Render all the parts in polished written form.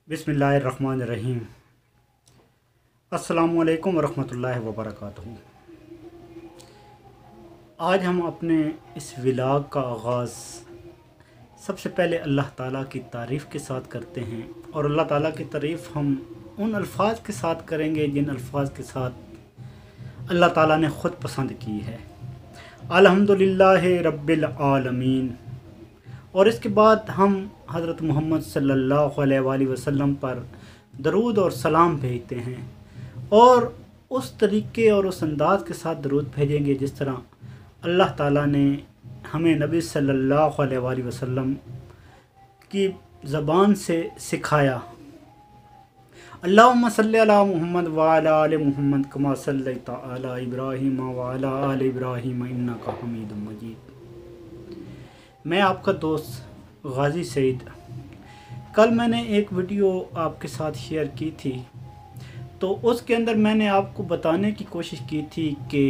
बिस्मिल्लाहिर्रहमानिर्रहीम। अस्सलामुअलैकुम वरहमतुल्लाहि वबरकातुहू। आज हम अपने इस व्लॉग का आगाज़ सबसे पहले अल्लाह ताला की तारीफ़ के साथ करते हैं और अल्लाह ताला की तारीफ़ हम उन अल्फाज के साथ करेंगे जिन अल्फाज के साथ अल्लाह ताला ने ख़ुद पसंद की है। अल्हम्दुलिल्लाहि रब्बिल आलमीन। और इसके बाद हम हज़रत मोहम्मद सल्लल्लाहु अलैहि वसल्लम पर दरूद और सलाम भेजते हैं और उस तरीके और उस अंदाज़ के साथ दरूद भेजेंगे जिस तरह अल्लाह ताला ने हमें नबी सल्लल्लाहु अलैहि वसल्लम की ज़बान से सिखाया। अल्लाहुम्मा सल्लि अला मुहम्मद व अला आलि मुहम्मद कमा सल्लैता अला इब्राहीम व अला आलि इब्राहीम इन्नका हमीदुम मजीद। मैं आपका दोस्त गाज़ी सईद। कल मैंने एक वीडियो आपके साथ शेयर की थी, तो उसके अंदर मैंने आपको बताने की कोशिश की थी कि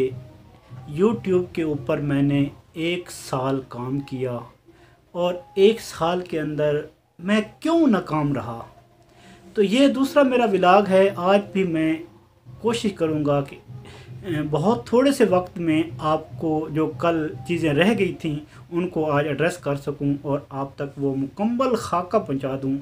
YouTube के ऊपर मैंने 1 साल काम किया और 1 साल के अंदर मैं क्यों नाकाम रहा। तो ये दूसरा मेरा व्लॉग है। आज भी मैं कोशिश करूँगा कि बहुत थोड़े से वक्त में आपको जो कल चीज़ें रह गई थी उनको आज एड्रेस कर सकूं और आप तक वो मुकम्मल खाका पहुंचा दूं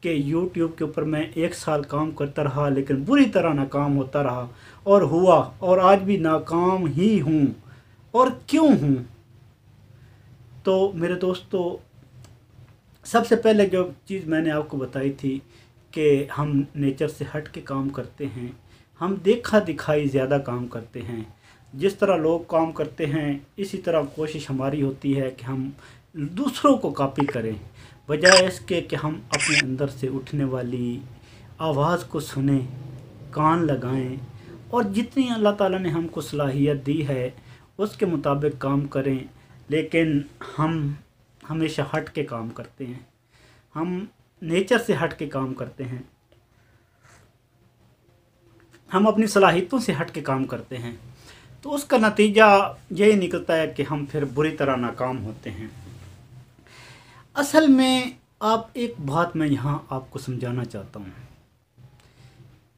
कि YouTube के ऊपर मैं 1 साल काम करता रहा लेकिन बुरी तरह नाकाम होता रहा और हुआ और आज भी नाकाम ही हूं। और क्यों हूं? तो मेरे दोस्तों, सबसे पहले जो चीज़ मैंने आपको बताई थी कि हम नेचर से हट के काम करते हैं, हम देखा दिखाई ज़्यादा काम करते हैं। जिस तरह लोग काम करते हैं इसी तरह कोशिश हमारी होती है कि हम दूसरों को कॉपी करें, बजाय इसके कि हम अपने अंदर से उठने वाली आवाज़ को सुने, कान लगाएं और जितनी अल्लाह ताला ने हमको सलाहियत दी है उसके मुताबिक काम करें। लेकिन हम हमेशा हट के काम करते हैं, हम नेचर से हट के काम करते हैं, हम अपनी सलाहियतों से हट के काम करते हैं। तो उसका नतीजा यही निकलता है कि हम फिर बुरी तरह नाकाम होते हैं। असल में आप एक बात मैं यहाँ आपको समझाना चाहता हूँ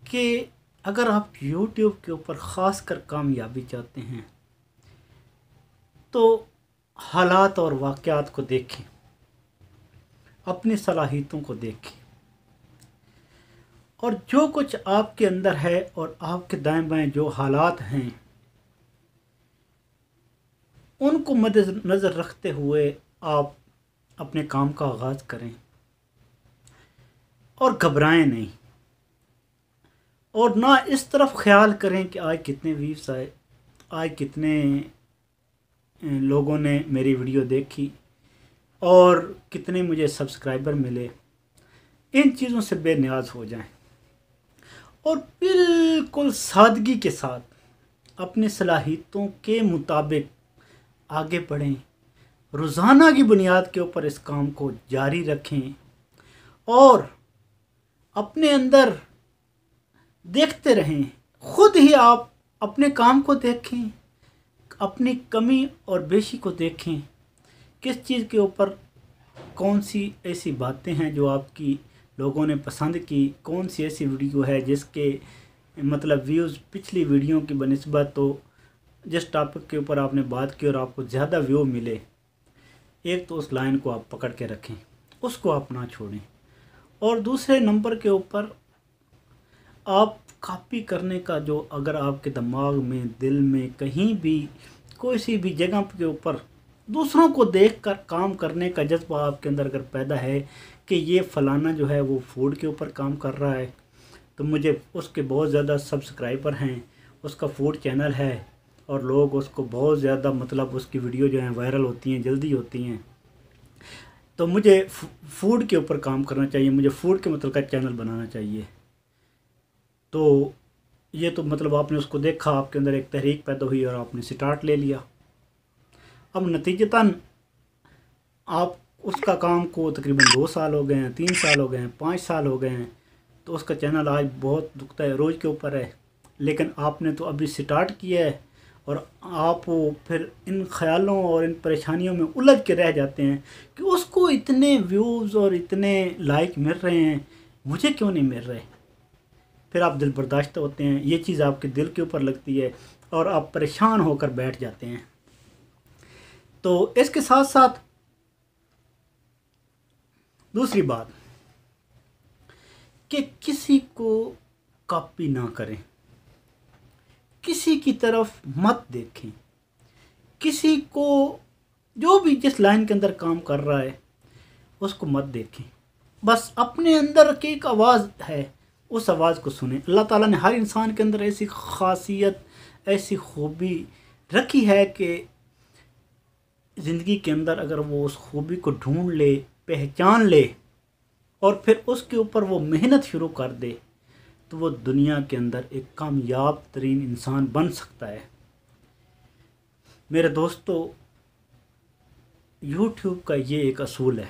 कि अगर आप YouTube के ऊपर ख़ास कर कामयाबी चाहते हैं तो हालात और वाक़यात को देखें, अपनी सलाहियतों को देखें और जो कुछ आपके अंदर है और आपके दाएं बाएं जो हालात हैं उनको मद्देनज़र रखते हुए आप अपने काम का आगाज़ करें और घबराएं नहीं और ना इस तरफ ख्याल करें कि आज कितने व्यूज़ आए, आज कितने लोगों ने मेरी वीडियो देखी और कितने मुझे सब्सक्राइबर मिले। इन चीज़ों से बेनियाज हो जाएं और बिल्कुल सादगी के साथ अपनी सलाहियतों के मुताबिक आगे बढ़ें। रोज़ाना की बुनियाद के ऊपर इस काम को जारी रखें और अपने अंदर देखते रहें। खुद ही आप अपने काम को देखें, अपनी कमी और बेशी को देखें, किस चीज़ के ऊपर कौन सी ऐसी बातें हैं जो आपकी लोगों ने पसंद की, कौन सी ऐसी वीडियो है जिसके मतलब व्यूज़ पिछली वीडियो की बनिस्बत तो जिस टॉपिक के ऊपर आपने बात की और आपको ज़्यादा व्यू मिले, एक तो उस लाइन को आप पकड़ के रखें, उसको आप ना छोड़ें। और दूसरे नंबर के ऊपर आप कॉपी करने का जो अगर आपके दिमाग में, दिल में, कहीं भी कोई सी भी जगह के ऊपर दूसरों को देखकर काम करने का जज्बा आपके अंदर अगर पैदा है कि ये फ़लाना जो है वो फूड के ऊपर काम कर रहा है तो मुझे उसके बहुत ज़्यादा सब्सक्राइबर हैं, उसका फूड चैनल है और लोग उसको बहुत ज़्यादा मतलब उसकी वीडियो जो है वायरल होती हैं, जल्दी होती हैं, तो मुझे फूड के ऊपर काम करना चाहिए, मुझे फूड के मतलब का चैनल बनाना चाहिए। तो ये तो मतलब आपने उसको देखा, आपके अंदर एक तहरीक पैदा हुई और आपने स्टार्ट ले लिया। अब नतीजतन आप उसका काम को तकरीबन 2 साल हो गए हैं, 3 साल हो गए हैं, 5 साल हो गए हैं, तो उसका चैनल आज बहुत दुखता है, रोज़ के ऊपर है। लेकिन आपने तो अभी स्टार्ट किया है और आप फिर इन ख्यालों और इन परेशानियों में उलझ के रह जाते हैं कि उसको इतने व्यूज़ और इतने लाइक मिल रहे हैं, मुझे क्यों नहीं मिल रहे। फिर आप दिल बर्दाश्त होते हैं, ये चीज़ आपके दिल के ऊपर लगती है और आप परेशान होकर बैठ जाते हैं। तो इसके साथ साथ दूसरी बात कि किसी को कॉपी ना करें, किसी की तरफ मत देखें, किसी को जो भी जिस लाइन के अंदर काम कर रहा है उसको मत देखें। बस अपने अंदर की एक आवाज़ है, उस आवाज़ को सुने। अल्लाह ताला ने हर इंसान के अंदर ऐसी खासियत, ऐसी खूबी रखी है कि ज़िंदगी के अंदर अगर वो उस खूबी को ढूंढ ले, पहचान ले और फिर उसके ऊपर वो मेहनत शुरू कर दे तो वो दुनिया के अंदर एक कामयाब तरीन इंसान बन सकता है। मेरे दोस्तों, YouTube का ये एक असूल है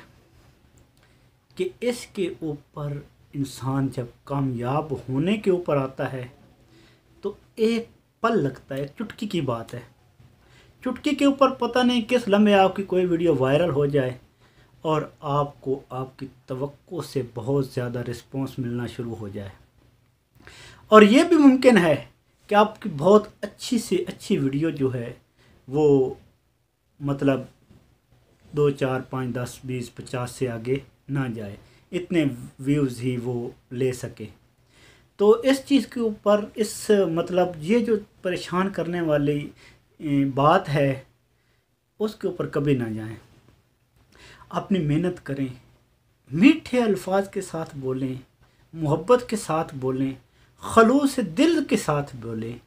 कि इसके ऊपर इंसान जब कामयाब होने के ऊपर आता है तो एक पल लगता है, चुटकी की बात है। चुटकी के ऊपर पता नहीं किस लम्हे आपकी कोई वीडियो वायरल हो जाए और आपको आपकी तवक्को से बहुत ज़्यादा रिस्पॉन्स मिलना शुरू हो जाए। और ये भी मुमकिन है कि आपकी बहुत अच्छी से अच्छी वीडियो जो है वो मतलब 2, 4, 5, 10, 20, 50 से आगे ना जाए, इतने व्यूज़ ही वो ले सके। तो इस चीज़ के ऊपर इस मतलब ये जो परेशान करने वाली बात है उसके ऊपर कभी ना जाएं। अपनी मेहनत करें, मीठे अल्फाज के साथ बोलें, मोहब्बत के साथ बोलें, खलूस दिल के साथ बोलें।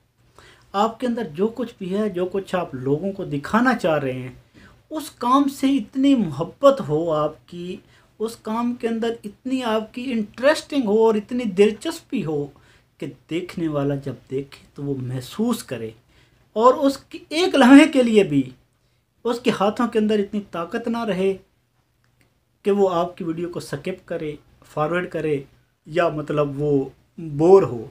आपके अंदर जो कुछ भी है, जो कुछ आप लोगों को दिखाना चाह रहे हैं, उस काम से इतनी मोहब्बत हो आपकी, उस काम के अंदर इतनी आपकी इंटरेस्टिंग हो और इतनी दिलचस्पी हो कि देखने वाला जब देखे तो वो महसूस करे और उसकी एक लम्हे के लिए भी उसके हाथों के अंदर इतनी ताकत ना रहे कि वो आपकी वीडियो को स्किप करे, फॉरवर्ड करे या मतलब वो बोर हो,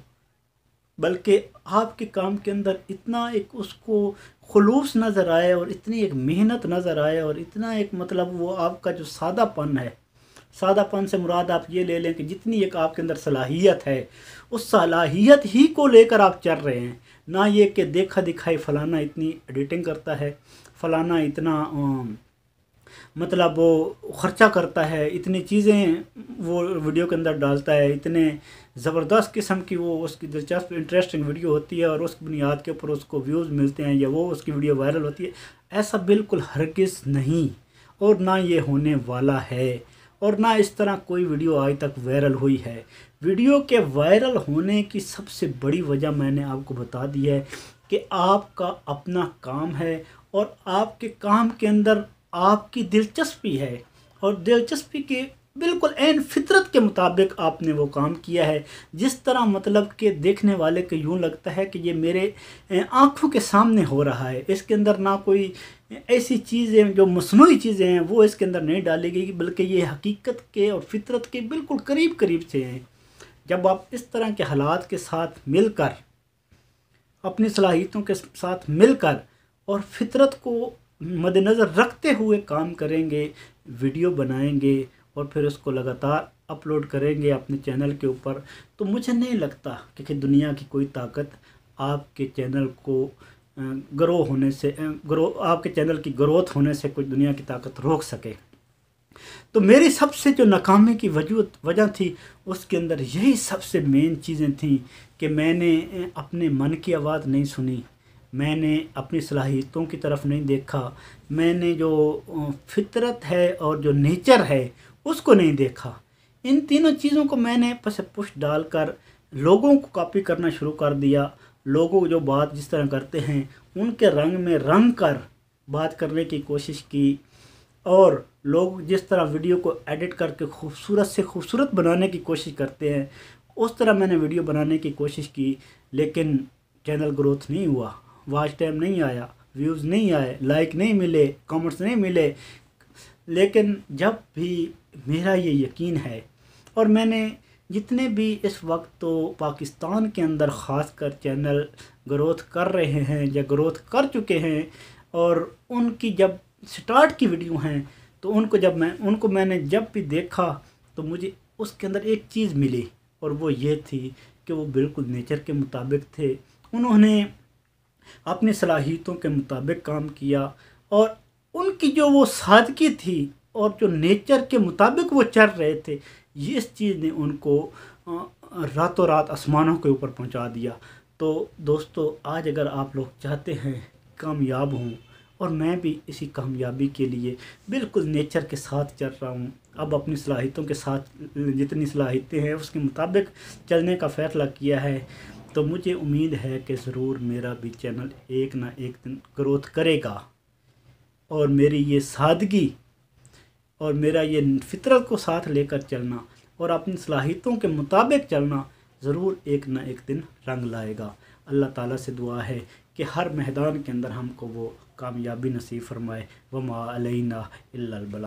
बल्कि आपके काम के अंदर इतना एक उसको खुलूस नज़र आए और इतनी एक मेहनत नज़र आए और इतना एक मतलब वो आपका जो सादापन है, सादापन से मुराद आप ये ले लें कि जितनी एक आपके अंदर सलाहियत है उस सलाहियत ही को लेकर आप चल रहे हैं, ना ये कि देखा दिखाई फ़लाना इतनी एडिटिंग करता है, फ़लाना इतना मतलब वो ख़र्चा करता है, इतनी चीज़ें वो वीडियो के अंदर डालता है, इतने ज़बरदस्त किस्म की वो उसकी दिलचस्प इंटरेस्टिंग वीडियो होती है और उस बुनियाद के ऊपर उसको व्यूज़ मिलते हैं या वो उसकी वीडियो वायरल होती है। ऐसा बिल्कुल हरगिज़ नहीं और ना ये होने वाला है और ना इस तरह कोई वीडियो आज तक वायरल हुई है। वीडियो के वायरल होने की सबसे बड़ी वजह मैंने आपको बता दी है कि आपका अपना काम है और आपके काम के अंदर आपकी दिलचस्पी है और दिलचस्पी के बिल्कुल ऐन फितरत के मुताबिक आपने वो काम किया है, जिस तरह मतलब कि देखने वाले को यूँ लगता है कि ये मेरे आँखों के सामने हो रहा है। इसके अंदर ना कोई ऐसी चीज़ें जो मसनूई चीज़ें हैं वो इसके अंदर नहीं डाली गई, बल्कि ये हकीकत के और फितरत के बिल्कुल करीब करीब से हैं। जब आप इस तरह के हालात के साथ मिलकर, अपनी सलाहियतों के साथ मिलकर और फितरत को मद्देनज़र रखते हुए काम करेंगे, वीडियो बनाएंगे और फिर उसको लगातार अपलोड करेंगे अपने चैनल के ऊपर, तो मुझे नहीं लगता कि दुनिया की कोई ताकत आपके चैनल को ग्रो होने से आपके चैनल की ग्रोथ होने से कोई दुनिया की ताकत रोक सके। तो मेरी सबसे जो नाकामी की वजह थी उसके अंदर यही सबसे मेन चीज़ें थी कि मैंने अपने मन की आवाज़ नहीं सुनी, मैंने अपनी सलाहियतों की तरफ नहीं देखा, मैंने जो फितरत है और जो नेचर है उसको नहीं देखा। इन तीनों चीज़ों को मैंने पुश डालकर लोगों को कॉपी करना शुरू कर दिया। लोगों जो बात जिस तरह करते हैं उनके रंग में रंग कर बात करने की कोशिश की और लोग जिस तरह वीडियो को एडिट करके खूबसूरत से खूबसूरत बनाने की कोशिश करते हैं उस तरह मैंने वीडियो बनाने की कोशिश की, लेकिन चैनल ग्रोथ नहीं हुआ, वॉच टाइम नहीं आया, व्यूज़ नहीं आए, लाइक नहीं मिले, कमेंट्स नहीं मिले। लेकिन जब भी मेरा ये यकीन है और मैंने जितने भी इस वक्त तो पाकिस्तान के अंदर ख़ासकर चैनल ग्रोथ कर रहे हैं या ग्रोथ कर चुके हैं और उनकी जब स्टार्ट की वीडियो हैं तो उनको मैंने जब भी देखा तो मुझे उसके अंदर एक चीज़ मिली, और वो ये थी कि वो बिल्कुल नेचर के मुताबिक थे। उन्होंने अपनी सलाहियतों के मुताबिक काम किया, और उनकी जो वो सादगी थी और जो नेचर के मुताबिक वो चल रहे थे, ये इस चीज़ ने उनको रातों रात आसमानों के ऊपर पहुंचा दिया। तो दोस्तों, आज अगर आप लोग चाहते हैं कामयाब हों, और मैं भी इसी कामयाबी के लिए बिल्कुल नेचर के साथ चल रहा हूँ, अब अपनी सलाहियतों के साथ जितनी सलाहियतें हैं उसके मुताबिक चलने का फ़ैसला किया है, तो मुझे उम्मीद है कि ज़रूर मेरा भी चैनल एक ना एक दिन ग्रोथ करेगा, और मेरी ये सादगी और मेरा ये फितरत को साथ लेकर चलना और अपनी सलाहियतों के मुताबिक चलना ज़रूर एक ना एक दिन रंग लाएगा। अल्लाह ताला से दुआ है कि हर मैदान के अंदर हमको वो कामयाबी नसीब फरमाए। वमा अलैना इल्लल बलाग।